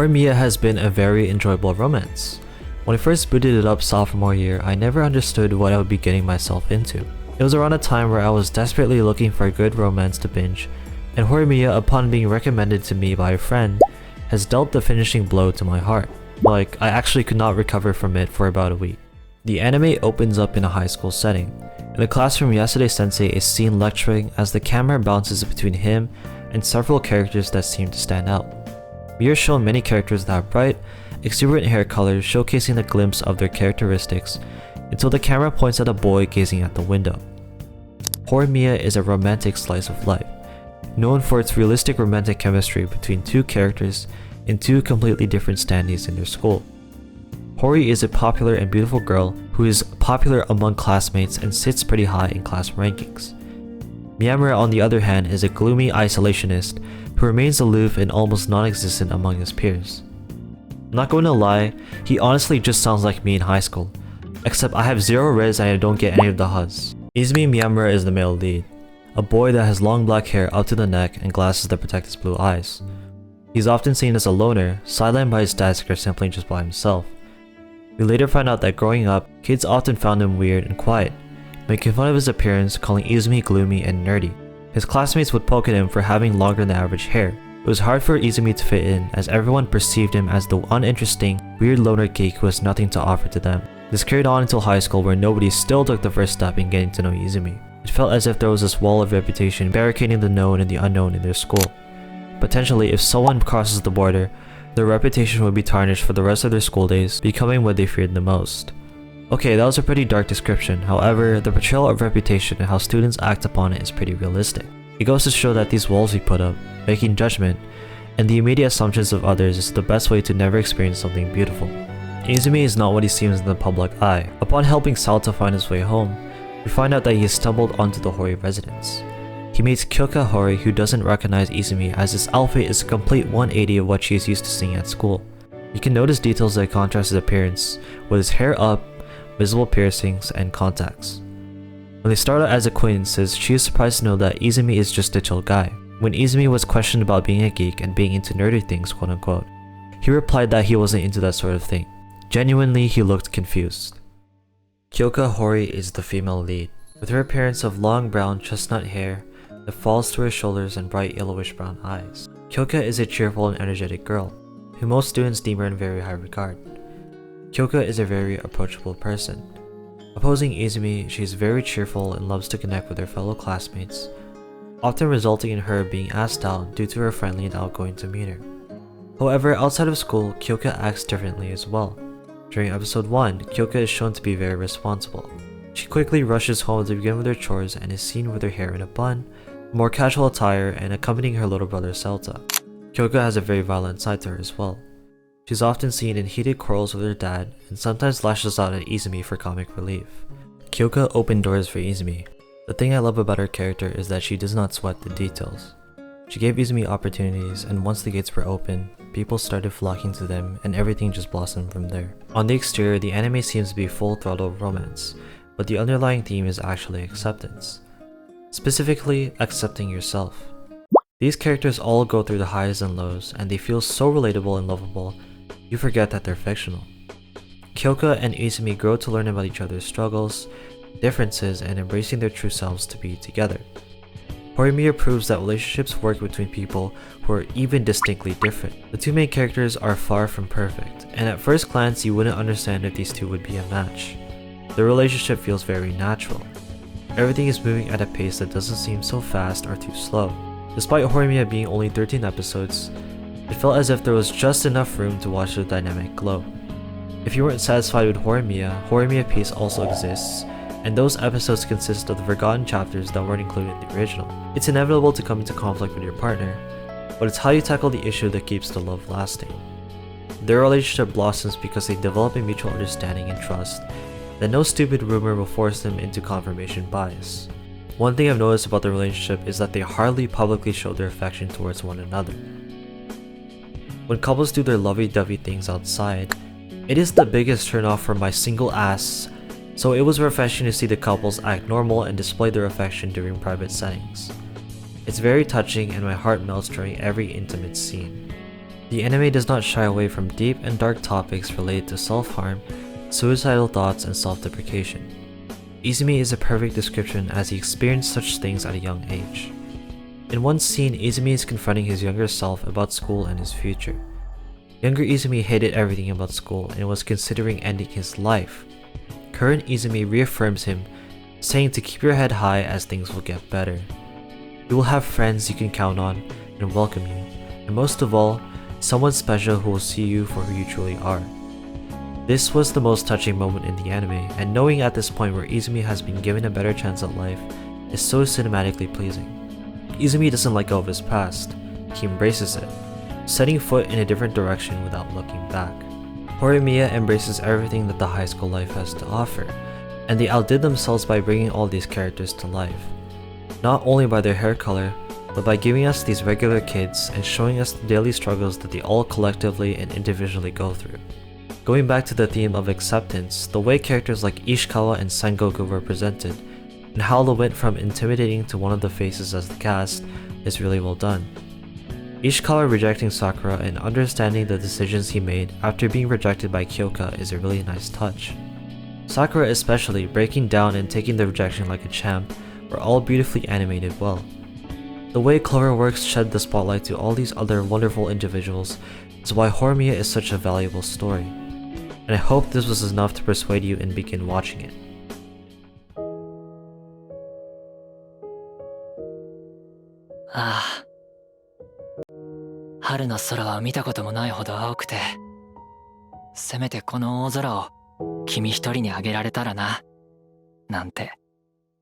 Horimiya has been a very enjoyable romance. When I first booted it up sophomore year, I never understood what I would be getting myself into. It was around a time where I was desperately looking for a good romance to binge, and Horimiya, upon being recommended to me by a friend, has dealt the finishing blow to my heart. Like, I actually could not recover from it for about a week. The anime opens up in a high school setting. In the classroom, Yasude-sensei is seen lecturing as the camera bounces between him and several characters that seem to stand out. We are shown many characters that have bright, exuberant hair colors showcasing a glimpse of their characteristics until the camera points at a boy gazing at the window. Horimiya is a romantic slice of life, known for its realistic romantic chemistry between two characters in two completely different standings in their school. Hori is a popular and beautiful girl who is popular among classmates and sits pretty high in class rankings. Miyamura, on the other hand, is a gloomy isolationist who remains aloof and almost non-existent among his peers. I'm not going to lie, he honestly just sounds like me in high school, except I have 0 res and I don't get any of the huzz. Izumi Miyamura is the male lead, a boy that has long black hair up to the neck and glasses that protect his blue eyes. He's often seen as a loner, sidelined by his desk or simply just by himself. We later find out that growing up, kids often found him weird and quiet, making fun of his appearance, calling Izumi gloomy and nerdy. His classmates would poke at him for having longer than average hair. It was hard for Izumi to fit in, as everyone perceived him as the uninteresting, weird loner geek who has nothing to offer to them. This carried on until high school, where nobody still took the first step in getting to know Izumi. It felt as if there was this wall of reputation barricading the known and the unknown in their school. Potentially, if someone crosses the border, their reputation would be tarnished for the rest of their school days, becoming what they feared the most. Okay, that was a pretty dark description, however, the portrayal of reputation and how students act upon it is pretty realistic. It goes to show that these walls we put up, making judgment, and the immediate assumptions of others is the best way to never experience something beautiful. Izumi is not what he seems in the public eye. Upon helping Sal to find his way home, we find out that he has stumbled onto the Hori residence. He meets Kyouka Hori, who doesn't recognize Izumi, as his outfit is a complete 180 of what she is used to seeing at school. You can notice details that contrast his appearance, with his hair up, visible piercings, and contacts. When they start out as acquaintances, she is surprised to know that Izumi is just a chill guy. When Izumi was questioned about being a geek and being into nerdy things, quote unquote, he replied that he wasn't into that sort of thing. Genuinely, he looked confused. Kyouka Hori is the female lead, with her appearance of long brown chestnut hair that falls to her shoulders and bright yellowish brown eyes. Kyouka is a cheerful and energetic girl, who most students deem her in very high regard. Kyouka is a very approachable person. Opposing Izumi, she is very cheerful and loves to connect with her fellow classmates, often resulting in her being asked out due to her friendly and outgoing demeanor. However, outside of school, Kyouka acts differently as well. During episode 1, Kyouka is shown to be very responsible. She quickly rushes home to begin with her chores and is seen with her hair in a bun, more casual attire, and accompanying her little brother Celta. Kyouka has a very violent side to her as well. She's often seen in heated quarrels with her dad and sometimes lashes out at Izumi for comic relief. Kyouka opened doors for Izumi. The thing I love about her character is that she does not sweat the details. She gave Izumi opportunities, and once the gates were open, people started flocking to them and everything just blossomed from there. On the exterior, the anime seems to be full-throttle romance, but the underlying theme is actually acceptance. Specifically, accepting yourself. These characters all go through the highs and lows, and they feel so relatable and lovable, you forget that they're fictional. Kyouka and Izumi grow to learn about each other's struggles, differences, and embracing their true selves to be together. Horimiya proves that relationships work between people who are even distinctly different. The two main characters are far from perfect, and at first glance you wouldn't understand if these two would be a match. The relationship feels very natural. Everything is moving at a pace that doesn't seem so fast or too slow. Despite Horimiya being only 13 episodes, it felt as if there was just enough room to watch the dynamic glow. If you weren't satisfied with Horimiya Pace also exists, and those episodes consist of the forgotten chapters that weren't included in the original. It's inevitable to come into conflict with your partner, but it's how you tackle the issue that keeps the love lasting. Their relationship blossoms because they develop a mutual understanding and trust that no stupid rumor will force them into confirmation bias. One thing I've noticed about the relationship is that they hardly publicly show their affection towards one another. When couples do their lovey-dovey things outside, it is the biggest turnoff for my single ass, so it was refreshing to see the couples act normal and display their affection during private settings. It's very touching and my heart melts during every intimate scene. The anime does not shy away from deep and dark topics related to self-harm, suicidal thoughts, and self-deprecation. Izumi is a perfect description as he experienced such things at a young age. In one scene, Izumi is confronting his younger self about school and his future. Younger Izumi hated everything about school and was considering ending his life. Current Izumi reaffirms him, saying to keep your head high as things will get better. You will have friends you can count on and welcome you, and most of all, someone special who will see you for who you truly are. This was the most touching moment in the anime, and knowing at this point where Izumi has been given a better chance at life is so cinematically pleasing. Izumi doesn't let go of his past, he embraces it, setting foot in a different direction without looking back. Horimiya embraces everything that the high school life has to offer, and they outdid themselves by bringing all these characters to life. Not only by their hair color, but by giving us these regular kids and showing us the daily struggles that they all collectively and individually go through. Going back to the theme of acceptance, the way characters like Ishikawa and Sengoku were presented, and how they went from intimidating to one of the faces as the cast, is really well done. Ishikawa rejecting Sakura and understanding the decisions he made after being rejected by Kyouka is a really nice touch. Sakura especially breaking down and taking the rejection like a champ were all beautifully animated well. The way Cloverworks shed the spotlight to all these other wonderful individuals is why Horimiya is such a valuable story, and I hope this was enough to persuade you and begin watching it. ああ、春の空は見たこともないほど青くて、せめてこの大空を君一人にあげられたらな、なんて